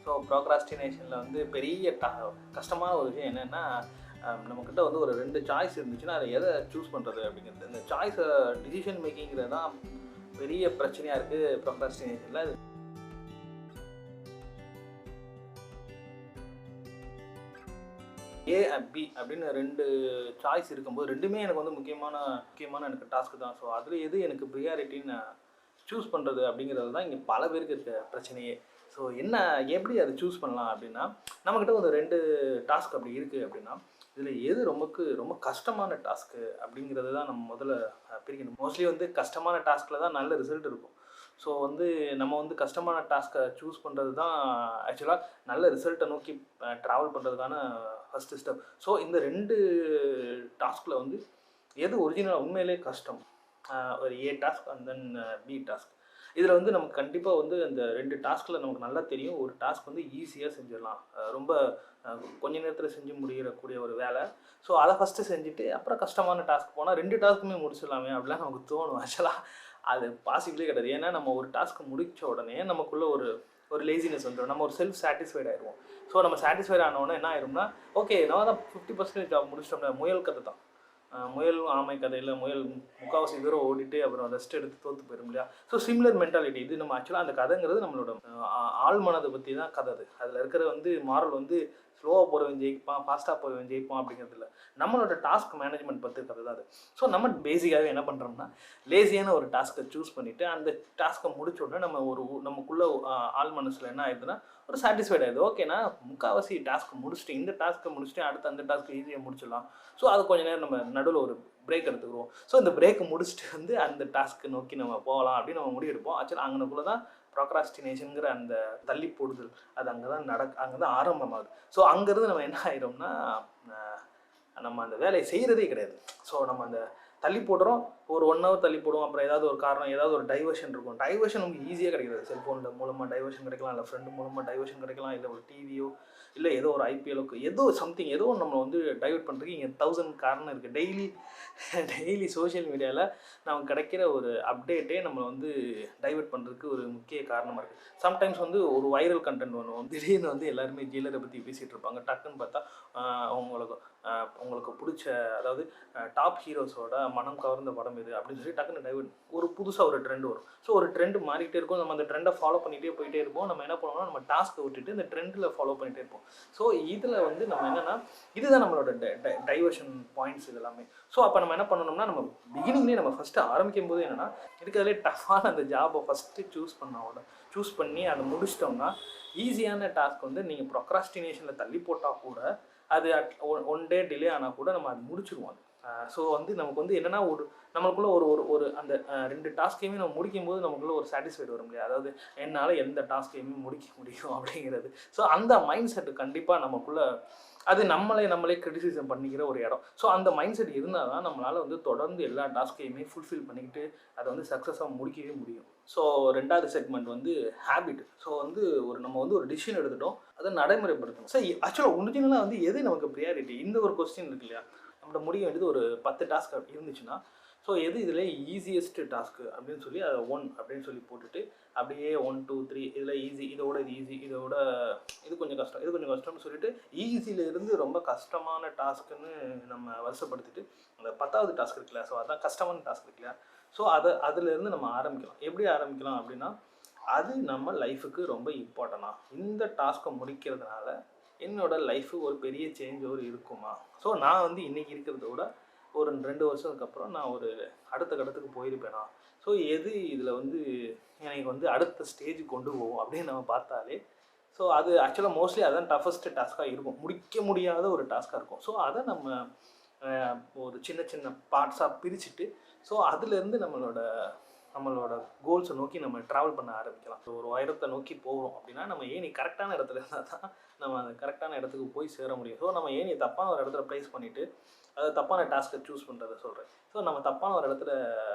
So ப்ரோக்ராஸ்டினேஷனில் வந்து பெரிய கஷ்டமான ஒரு விஷயம் என்னென்னா, நம்மக்கிட்ட வந்து ஒரு 2 சாய்ஸ் இருந்துச்சுன்னா அதை எதை சூஸ் பண்ணுறது அப்படிங்கிறது. இந்த சாய்ஸை டிசிஷன் மேக்கிங்கிறது தான் பெரிய பிரச்சனையாக இருக்குது ப்ரோக்ராஸ்டினேஷனில். ஏ பி அப்படின்னு 2 சாய்ஸ் இருக்கும்போது 2மே எனக்கு வந்து முக்கியமான எனக்கு டாஸ்க்கு தான். ஸோ அதில் எது எனக்கு ப்ரியாரிட்டின்னு சூஸ் பண்ணுறது அப்படிங்கிறது தான் இங்கே பல பேருக்கு இருக்க பிரச்சனையே. ஸோ எப்படி அதை சூஸ் பண்ணலாம் அப்படின்னா, நம்மக்கிட்ட ஒரு 2 டாஸ்க் அப்படி இருக்குது அப்படின்னா, இதில் எது ரொம்ப கஷ்டமான டாஸ்க்கு அப்படிங்கிறது தான் நம்ம முதல்ல பிரிக்கணும். மோஸ்ட்லி வந்து கஷ்டமான டாஸ்கில் தான் நல்ல ரிசல்ட் இருக்கும். ஸோ வந்து நம்ம வந்து கஷ்டமான டாஸ்க்கை சூஸ் பண்ணுறது தான் ஆக்சுவலாக நல்ல ரிசல்ட்டை நோக்கி ட்ராவல் பண்ணுறதுக்கான ஃபஸ்ட்டு ஸ்டெப். ஸோ இந்த 2 டாஸ்கில் வந்து எது ஒரிஜினலாக உண்மையிலே கஷ்டம், ஒரு A task and then B task. இதில் வந்து நமக்கு கண்டிப்பாக வந்து அந்த 2 டாஸ்கில் நமக்கு நல்லா தெரியும். ஒரு டாஸ்க் வந்து ஈஸியாக செஞ்சிடலாம், ரொம்ப கொஞ்ச நேரத்தில் செஞ்சு முடியக்கூடிய ஒரு வேலை. ஸோ அதை ஃபஸ்ட்டு செஞ்சுட்டு அப்புறம் கஷ்டமான டாஸ்க் போனால் 2 டாஸ்க்குமே முடிச்சிடலாமே அப்படிலாம் நமக்கு தோணும். ஆக்சுவலாக அது பாசிபிளே கிடையாது. ஏன்னா நம்ம ஒரு டாஸ்க்கு முடித்த உடனே நமக்குள்ளே ஒரு லேசினஸ் வந்துடும். நம்ம ஒரு செல்ஃப் சாட்டிஸ்ஃபைட் ஆயிடுவோம். ஸோ நம்ம சாட்டிஸ்ஃபைட் ஆனோடனே என்ன ஆயிரும்னா, ஓகே நம்ம தான் 50% ஜாப் முடிச்சிட்டோம்ல. முயல் கதை தான், முயல் ஆமை கதையில் முயல் முக்கால்வாசி தூரம் ஓடிட்டு அப்புறம் ரெஸ்ட் எடுத்து தோற்று போயிடும் இல்லையா. ஸோ சிமிலர் மென்டாலிட்டி இது. நம்ம ஆக்சுவலாக அந்த கதைங்கிறது நம்மளோட ஆள் மனதை பற்றி தான் கதை. அது அதில் இருக்கிற வந்து மாரல் வந்து ஸ்லோவாக போகிறவன் ஜெயிப்பான், ஃபாஸ்ட்டாக போகிறவன் ஜெயிப்பான் அப்படிங்கிறது இல்லை. நம்மளோட டாஸ்க் மேனேஜ்மெண்ட் பற்றி கதை தான் அது. ஸோ நம்ம பேசிக்காகவே என்ன பண்ணுறோம்னா, லேசியான ஒரு டாஸ்க்கை சூஸ் பண்ணிவிட்டு அந்த டாஸ்க்கை முடிச்ச உடனே நமக்குள்ளே ஆள் மனசில் என்ன ஆயிடுதுன்னா ஒரு சாட்டிஸ்ஃபைட் ஆகிடுது. ஓகேனா முக்கால்வாசி டாஸ்க்கு முடிச்சுட்டு இந்த டாஸ்க்கை முடிச்சுட்டு அடுத்து அந்த டாஸ்க்கு ஈஸியாக முடிச்சிடலாம். ஸோ அது கொஞ்சம் நேரம் நம்ம நடுவில் ஒரு பிரேக் எடுத்துக்குவோம். ஸோ இந்த பிரேக்கை முடிச்சுட்டு வந்து அந்த டாஸ்க்கு நோக்கி நம்ம போகலாம் அப்படின்னு நம்ம முடிவெடுப்போம். ஆக்சுவலாக அங்கனக்குள்ளே தான் ப்ரோக்ராஸ்டினேஷனுங்கிற அந்த தள்ளி போடுதல் அது அங்கே தான் ஆரம்பமாகுது. ஸோ அங்கேருந்து நம்ம என்ன ஆயிடும்னா, நம்ம அந்த வேலையை செய்கிறதே கிடையாது. ஸோ நம்ம அந்த தள்ளி போடுறோம், ஒரு 1 ஹவர் தள்ளி போடுவோம். அப்புறம் ஏதாவது ஒரு காரணம், ஏதாவது ஒரு டைவர்ஷன் இருக்கும். டைவர்ஷன் நமக்கு ஈஸியாக கிடைக்கிறது. செல்ஃபோனில் மூலமாக டைவர்ஷன் கிடைக்கலாம், இல்லை ஃப்ரெண்டு மூலமாக டைவர்ஷன் கிடைக்கலாம், இல்லை ஒரு டிவியோ, இல்லை ஏதோ ஒரு ஐபிஎல்லுக்கு ஏதோ சம்திங் ஏதோ நம்ம வந்து டைவர்ட் பண்ணுறதுக்கு இங்கே 1000 காரணம் இருக்குது. டெய்லி சோஷியல் மீடியாவில் நமக்கு கிடைக்கிற ஒரு அப்டேட்டே நம்ம வந்து டைவர்ட் பண்ணுறதுக்கு ஒரு முக்கிய காரணமாக இருக்குது. சம்டைம்ஸ் வந்து ஒரு வைரல் கண்டென்ட் பண்ணுவோம், திடீர்னு வந்து எல்லாருமே ஜெயிலரை பற்றி பேசிகிட்டு இருப்பாங்க. டக்குன்னு பார்த்தா உங்களுக்கு பிடிச்ச, அதாவது டாப் ஹீரோஸோட மனம் கவர்ந்த படம் இது அப்படின்னு சொல்லி டக்குன்னு டைவர்ட் ஒரு புதுசாக ஒரு ட்ரெண்ட் வரும். ஸோ ஒரு ட்ரெண்ட் மாறிக்கிட்டே இருக்கும். நம்ம அந்த ட்ரெண்டை ஃபாலோ பண்ணிகிட்டே போயிட்டே இருப்போம். நம்ம என்ன பண்ணுவோம்னா, நம்ம டாஸ்க்கை விட்டுட்டு இந்த ட்ரெண்டில் ஃபாலோ பண்ணிகிட்டே இருப்போம். ஸோ இதில் வந்து நம்ம என்னென்னா, இதுதான் நம்மளோட டைவர்ஷன் பாயிண்ட்ஸ் இது எல்லாமே. ஸோ அப்போ நம்ம என்ன பண்ணணும்னா, நம்ம பிகினிங்லேயே நம்ம ஃபஸ்ட்டு ஆரம்பிக்கும் போது என்னென்னா, இருக்கிறதுலே டஃப்பான அந்த ஜாபை ஃபஸ்ட்டு சூஸ் பண்ணி அதை முடிச்சிட்டோம்னா, ஈஸியான டாஸ்க் வந்து நீங்கள் ப்ரோக்ராஸ்டினேஷனில் தள்ளி போட்டால் கூட அது ஒன் டே டிலே ஆனால் கூட நம்ம அது முடிச்சிடுவோம். ஸோ வந்து நமக்கு வந்து என்னென்னா, நம்மளுக்குள்ளே ஒரு அந்த 2 டாஸ்க்கையுமே நம்ம முடிக்கும்போது நமக்குள்ளே ஒரு சாட்டிஸ்ஃபைடு வரும் இல்லையா. அதாவது என்னால் எந்த டாஸ்க்கையுமே முடிக்க முடியும் அப்படிங்கிறது. ஸோ அந்த மைண்ட் செட்டு கண்டிப்பாக நமக்குள்ளே அது நம்மளே கிரிட்டிசிசம் பண்ணிக்கிற ஒரு இடம். ஸோ அந்த மைண்ட் செட் இருந்தால் தான் நம்மளால் வந்து தொடர்ந்து எல்லா டாஸ்க்கையுமே ஃபுல்ஃபில் பண்ணிக்கிட்டு அதை வந்து சக்ஸஸாக முடிக்கவே முடியும். ஸோ 2வது செக்மெண்ட் வந்து ஹேபிட். ஸோ வந்து நம்ம வந்து ஒரு டிசிஷன் எடுத்துட்டோம், அதை நடைமுறைப்படுத்தணும். ஸோ ஆக்சுவலாக ஒரிஜினலாக வந்து எது நமக்கு ப்ரியாரிட்டி, இந்த ஒரு கொஸ்டின் இருக்கு இல்லையா. நம்மளோட முடிய வேண்டியது ஒரு 10 டாஸ்க் இருந்துச்சுன்னா, ஸோ எது இதில் ஈஸியஸ்ட்டு டாஸ்க்கு அப்படின்னு சொல்லி அதை 1 அப்படின்னு சொல்லி போட்டுட்டு அப்படியே 1 2 3 இதில் ஈஸி, இதோட இது ஈஸி, இது கொஞ்சம் கஷ்டம்னு சொல்லிட்டு ஈஸியிலேருந்து ரொம்ப கஷ்டமான டாஸ்க்குன்னு நம்ம வருஷப்படுத்திட்டு அந்த 10வது டாஸ்க் இருக்குல்ல, ஸோ அதான் கஷ்டமான டாஸ்க் இருக்குல்லையா. ஸோ அதிலேருந்து நம்ம ஆரம்பிக்கலாம். எப்படி ஆரம்பிக்கலாம் அப்படின்னா, அது நம்ம லைஃபுக்கு ரொம்ப இம்பார்ட்டண்ட்டாக இந்த டாஸ்க்கை முடிக்கிறதுனால என்னோடய லைஃபு ஒரு பெரிய சேஞ்ச் இருக்குமா. ஸோ நான் வந்து இன்றைக்கி இருக்கிறத விட ஒரு 2 வருஷத்துக்கு அப்புறம் நான் ஒரு அடுத்த கட்டத்துக்கு போயிருப்பேனா. ஸோ எது இதில் வந்து எனக்கு வந்து அடுத்த ஸ்டேஜுக்கு கொண்டு போகும் அப்படின்னு நம்ம பார்த்தாலே, ஸோ அது ஆக்சுவலாக மோஸ்ட்லி அதான் டஃபஸ்ட்டு டாஸ்க்காக இருக்கும், முடிக்க முடியாத ஒரு டாஸ்க்காக இருக்கும். ஸோ அதை நம்ம ஒரு சின்ன பார்ட்ஸாக பிரிச்சுட்டு, ஸோ அதுலேருந்து நம்மளோட கோல்ஸை நோக்கி நம்ம ட்ராவல் பண்ண ஆரம்பிக்கலாம். ஸோ ஒரு உயரத்தை நோக்கி போகிறோம் அப்படின்னா, நம்ம ஏணி கரெக்டான இடத்துல இருந்தால் தான் நம்ம அந்த கரெக்டான இடத்துக்கு போய் சேர முடியும். ஸோ நம்ம ஏணி தப்பான ஒரு இடத்துல ப்ளேஸ் பண்ணிவிட்டு அதை தப்பான டாஸ்க்கை சூஸ் பண்ணுறதை சொல்கிறேன். ஸோ நம்ம தப்பான ஒரு இடத்துல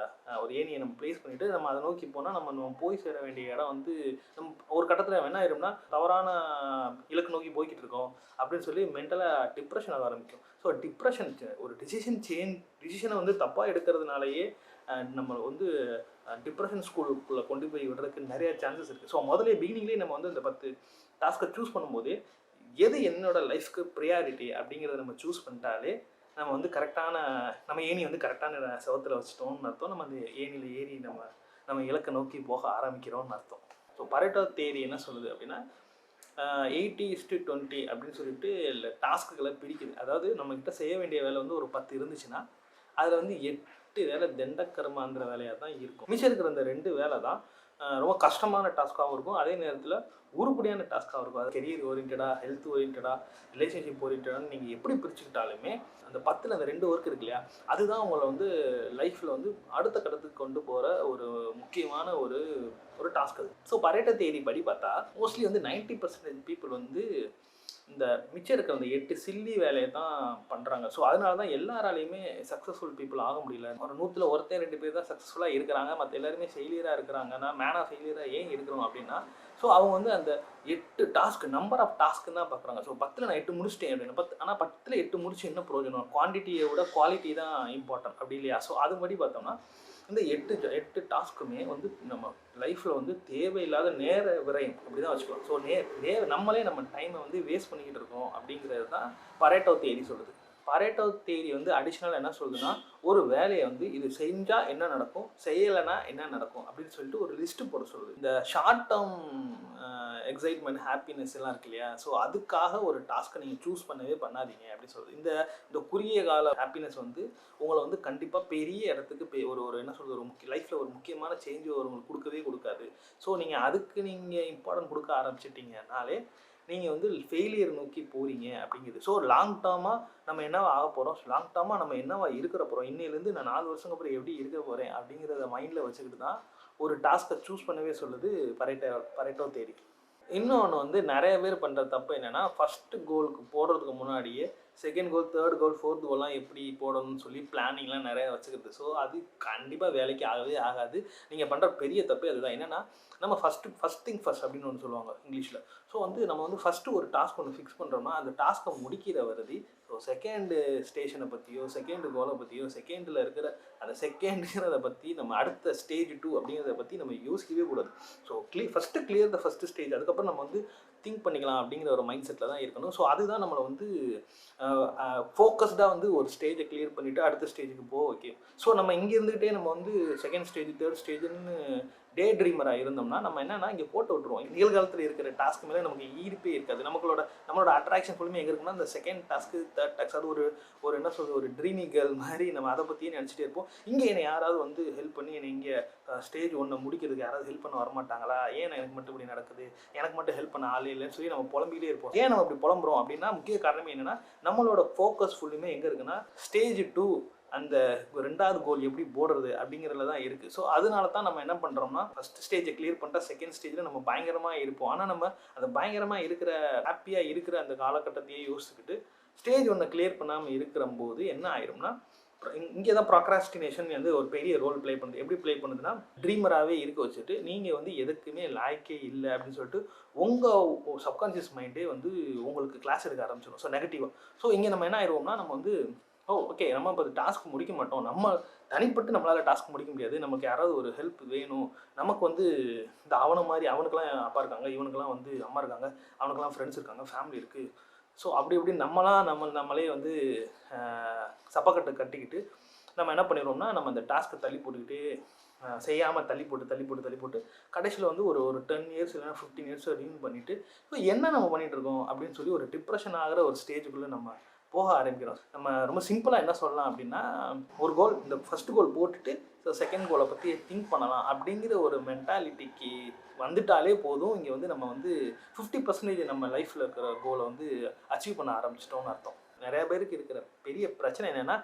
ஒரு ஏணியை நம்ம ப்ளேஸ் பண்ணிவிட்டு நம்ம அதை நோக்கி போனால் நம்ம போய் சேர வேண்டிய இடம் வந்து நம்ம ஒரு கட்டத்தில் என்ன ஆயிரும்னா, தவறான இலக்கு நோக்கி போய்கிட்டு இருக்கோம் அப்படின்னு சொல்லி மென்டலாக டிப்ரெஷன் ஆக ஆரம்பிக்கும். ஸோ டிப்ரெஷன் ஒரு டிசிஷனை வந்து தப்பாக எடுக்கிறதுனாலேயே நம்ம வந்து டிப்ரெஷன் ஸ்கூலுக்குள்ளே கொண்டு போய் விடுறதுக்கு நிறைய சான்சஸ் இருக்குது. ஸோ முதல்ல பிகினிங்லேயே நம்ம வந்து அந்த 10 டாஸ்க்கை சூஸ் பண்ணும்போது எது என்னோட லைஃப்க்கு ப்ரியாரிட்டி அப்படிங்கிறத நம்ம சூஸ் பண்ணிட்டாலே நம்ம வந்து கரெக்டான நம்ம ஏணி வந்து கரெக்டான செவத்தில் வச்சுட்டோம்னு அர்த்தம். நம்ம அந்த ஏணியில் ஏறி நம்ம இலக்கை நோக்கி போக ஆரம்பிக்கிறோம்னு அர்த்தம். ஸோ பரேட்டோ தியரி என்ன சொல்லுது அப்படின்னா 80:20 அப்படின்னு சொல்லிட்டு டாஸ்க்குகளை பிடிக்குது. அதாவது நம்மக்கிட்ட செய்ய வேண்டிய வேலை வந்து ஒரு 10 இருந்துச்சுன்னா அதில் வந்து 8 வேலை தண்டக்கர்மாந்திர வேலையாக தான் இருக்கும். மிச்சம் இருக்கிற அந்த 2 வேலை தான் ரொம்ப கஷ்டமான டாஸ்க்காகவும் இருக்கும், அதே நேரத்தில் உருப்படியான டாஸ்க்காகவும் இருக்கும். அது கெரியர் ஓரியன்டாக, ஹெல்த் ஓரியன்டாக, ரிலேஷன்ஷிப் ஓரியன்டாக நீங்கள் எப்படி பிரிச்சுக்கிட்டாலுமே அந்த 10ல் அந்த 2 ஒர்க் இருக்கு இல்லையா, அதுதான் உங்களை வந்து லைஃப்பில் வந்து அடுத்த கட்டத்துக்கு கொண்டு போகிற ஒரு முக்கியமான ஒரு டாஸ்க் அது. ஸோ பரேட்டோ தியரி படி பார்த்தா மோஸ்ட்லி வந்து 90% பீப்புள் வந்து இந்த மிச்சம் இருக்கிற அந்த 8 சில்லி வேலையை தான் பண்ணுறாங்க. ஸோ அதனால தான் எல்லாராலையுமே சக்ஸஸ்ஃபுல் பீப்புள் ஆக முடியல. ஒரு 100ல் ஒருத்தன் 2 பேர் தான் சக்ஸஸ்ஃபுல்லாக இருக்கிறாங்க, மற்ற எல்லாருமே ஃபெயிலியராக இருக்கிறாங்கன்னா மேனாக ஃபெயிலியராக ஏன் இருக்கிறோம் அப்படின்னா, ஸோ அவங்க வந்து அந்த 8 டாஸ்க் நம்பர் ஆஃப் டாஸ்க்குன்னு தான் பார்க்குறாங்க. ஸோ 10ல் நான் 8 முடிச்சிட்டேன் அப்படின்னு ஆனால் 10ல் 8 முடிச்சு என்ன பிரயோஜனம்? குவான்டிட்டியை விட குவாலிட்டி தான் இம்பார்ட்டன்ட் அப்படி இல்லையா? ஸோ அதுபடி பார்த்தோம்னா இந்த 8 டாஸ்க்குமே வந்து நம்ம லைஃப்பில் வந்து தேவையில்லாத நேர விரயம் அப்படி தான் வச்சுக்கலாம். ஸோ நம்மளே நம்ம டைமை வந்து வேஸ்ட் பண்ணிக்கிட்டு இருக்கோம் அப்படிங்கிறது தான் பரேட்டோ தியரி சொல்லுது. பரேட்டோ தியரி வந்து அடிஷ்னலாக என்ன சொல்லுதுன்னா, ஒரு வேலையை வந்து இது செஞ்சால் என்ன நடக்கும், செய்யலைன்னா என்ன நடக்கும் அப்படின்னு சொல்லிட்டு ஒரு லிஸ்ட்டு போட சொல்லுது. இந்த ஷார்ட் டேர்ம் எக்ஸைட்மெண்ட், ஹாப்பினஸ் எல்லாம் இருக்கு இல்லையா, ஸோ அதுக்காக ஒரு டாஸ்க்கை நீங்கள் சூஸ் பண்ணவே பண்ணாதீங்க அப்படின்னு சொல்லுது. இந்த குறுகிய கால ஹாப்பினஸ் வந்து உங்களை வந்து கண்டிப்பாக பெரிய இடத்துக்கு ஒரு என்ன சொல்கிறது, ஒரு லைஃப்பில் ஒரு முக்கியமான சேஞ்ச் உங்களுக்கு கொடுக்கவே கொடுக்காது. ஸோ அதுக்கு நீங்கள் இம்பார்ட்டன்ட் கொடுக்க ஆரம்பிச்சிட்டிங்கனாலே நீங்கள் வந்து ஃபெயிலியர் நோக்கி போகிறீங்க அப்படிங்குது. ஸோ லாங் டேர்மாக நம்ம என்னவா ஆக போகிறோம், லாங் டேர்மாக நம்ம என்னவா இருக்கிற போகிறோம், இன்னிலேருந்து நான் 4 வருஷத்துக்கு அப்புறம் எப்படி இருக்க போகிறேன் அப்படிங்கிறத மைண்டில் வச்சுக்கிட்டு தான் ஒரு டாஸ்க்கை சூஸ் பண்ணவே சொல்லுது பரேட்டோ தியரி. இன்னொன்று வந்து நிறைய பேர் பண்ணுற தப்பு என்னென்னா, ஃபஸ்ட்டு கோலுக்கு போடுறதுக்கு முன்னாடியே second goal, third goal, fourth கோல்லாம் எப்படி போடணும்னு சொல்லி பிளானிங்லாம் நிறையா வச்சுக்கிறது. ஸோ அது கண்டிப்பாக வேலைக்கு ஆகவே ஆகாது. நீங்கள் பண்ணுற பெரிய தப்பு அதுதான். என்னென்னா, நம்ம ஃபஸ்ட் திங் ஃபஸ்ட் அப்படின்னு ஒன்று சொல்லுவாங்க இங்கிலீஷில். ஸோ நம்ம வந்து ஃபஸ்ட்டு ஒரு டாஸ்க் ஒன்று ஃபிக்ஸ் பண்ணுறோம்னா அந்த டாஸ்க்கை முடிக்கிற வருதி ஸோ செகண்டு ஸ்டேஷனை பற்றியோ, செகண்டு கோலை பற்றியோ, செகண்டில் இருக்கிற அந்த செகண்டுங்கிறத பற்றி நம்ம அடுத்த ஸ்டேஜ் 2 அப்படிங்கிறத பற்றி நம்ம யோசிக்கவே கூடாது. So first clear the first stage, அதுக்கப்புறம் நம்ம வந்து திங்க் பண்ணிக்கலாம் அப்படிங்கிற ஒரு மைண்ட் செட்டில் தான் இருக்கணும். ஸோ அதுதான் நம்மளை வந்து ஃபோக்கஸ்டாக வந்து ஒரு ஸ்டேஜை கிளியர் பண்ணிவிட்டு அடுத்த ஸ்டேஜுக்கு போக வைக்கும். ஸோ நம்ம இங்கே இருந்துக்கிட்டே நம்ம வந்து செகண்ட் ஸ்டேஜ், தேர்ட் ஸ்டேஜ்னு டே ட்ரீமராக இருந்தோம்னா நம்ம என்னென்னா இங்கே போட்டு விட்ருவோம். நிகழ்காலத்தில் இருக்கிற டாஸ்க்கு மேலே நமக்கு ஈர்ப்பே இருக்காது. நம்மளோட அட்ராக்ஷன் ஃபுல்லுமே எங்கே இருக்குன்னா அந்த செகண்ட் டாஸ்க்கு, தேர்ட் டாஸ்க், அது ஒரு என்ன சொல்கிறது, ஒரு ட்ரீமி கேர்ள் மாதிரி நம்ம அதை பற்றியே நினச்சிட்டே இருப்போம். இங்கே என்னை யாராவது வந்து ஹெல்ப் பண்ணி என்னை இங்கே ஸ்டேஜ் 1 முடிக்கிறதுக்கு யாராவது ஹெல்ப் பண்ண வரமாட்டாங்களா, ஏன் எனக்கு மட்டும் இப்படி நடக்குது, எனக்கு மட்டும் ஹெல்ப் பண்ண ஆளே இல்லைன்னு சொல்லி நம்ம புலம்பிக்கிட்டே இருப்போம். ஏன் நம்ம இப்படி புலம்புறோம் அப்படின்னா முக்கிய காரணமே என்னென்னா, நம்மளோட ஃபோக்கஸ் ஃபுல்லுமே எங்கே இருக்குன்னா ஸ்டேஜ் 2 அந்த 2வது கோல் எப்படி போடுறது அப்படிங்கிறதுல தான் இருக்குது. ஸோ அதனால தான் நம்ம என்ன பண்ணுறோம்னா, ஃபஸ்ட் ஸ்டேஜை கிளியர் பண்ணிட்டா செகண்ட் ஸ்டேஜில் நம்ம பயங்கரமாக இருப்போம். ஆனால் நம்ம அந்த பயங்கரமாக இருக்கிற ஹாப்பியாக இருக்கிற அந்த காலகட்டத்தையே யோசிச்சுக்கிட்டு ஸ்டேஜ் 1 கிளியர் பண்ணாமல் இருக்கிற போது என்ன ஆயிரும்னா, இங்கே தான் ப்ராக்ராஸ்டினேஷன் வந்து ஒரு பெரிய ரோல் ப்ளே பண்ணுது. எப்படி ப்ளே பண்ணுதுன்னா, ட்ரீமராகவே இருக்க வச்சுட்டு நீங்கள் வந்து எதுக்குமே லாய்க்கே இல்லை அப்படின்னு சொல்லிட்டு உங்கள் சப்கான்ஷியஸ் மைண்டே வந்து உங்களுக்கு கிளாஸ் எடுக்க ஆரம்பிச்சிடும். ஸோ நெகட்டிவாக. ஸோ இங்கே நம்ம என்ன ஆயிடுவோம்னா, நம்ம வந்து ஓகே நம்ம இப்போ டாஸ்க் முடிக்க மாட்டோம், நம்ம தனிப்பட்டு நம்மளால் டாஸ்க் முடிக்க முடியாது, நமக்கு யாராவது ஒரு ஹெல்ப் வேணும், நமக்கு வந்து இந்த அவனுக்கெல்லாம் அப்பா இருக்காங்க, இவனுக்கெல்லாம் வந்து அம்மா இருக்காங்க, அவனுக்கெல்லாம் ஃப்ரெண்ட்ஸ் இருக்காங்க, ஃபேமிலி இருக்குது. ஸோ அப்படி இப்படி நம்மளே வந்து சப்பக்கட்டை கட்டிக்கிட்டு நம்ம என்ன பண்ணிடுவோம்னா, நம்ம அந்த டாஸ்க்கை தள்ளி போட்டுக்கிட்டே செய்யாமல் தள்ளி போட்டு கடைசியில் வந்து ஒரு 10 இயர்ஸ் இல்லைனா 15 இயர்ஸ் ரிவ்யூ பண்ணிவிட்டு ஸோ என்ன நம்ம பண்ணிகிட்டு இருக்கோம் அப்படின்னு சொல்லி ஒரு டிப்ரெஷன் ஆகிற ஒரு ஸ்டேஜுக்குள்ளே நம்ம போக ஆரம்பிக்கிறோம். நம்ம ரொம்ப சிம்பிளாக என்ன சொல்லலாம் அப்படின்னா, ஒரு கோல், இந்த ஃபஸ்ட் கோல் போட்டுட்டு ஸோ செகண்ட் கோலை பற்றி திங்க் பண்ணலாம் அப்படிங்கிற ஒரு மென்டாலிட்டிக்கு வந்துட்டாலே போதும். இங்கே வந்து நம்ம வந்து 50% நம்ம லைஃப்பில் இருக்கிற கோலை வந்து அச்சீவ் பண்ண ஆரம்பிச்சிட்டோம்னு அர்த்தம். நிறைய பேருக்கு இருக்கிற பெரிய பிரச்சனை என்னென்னா,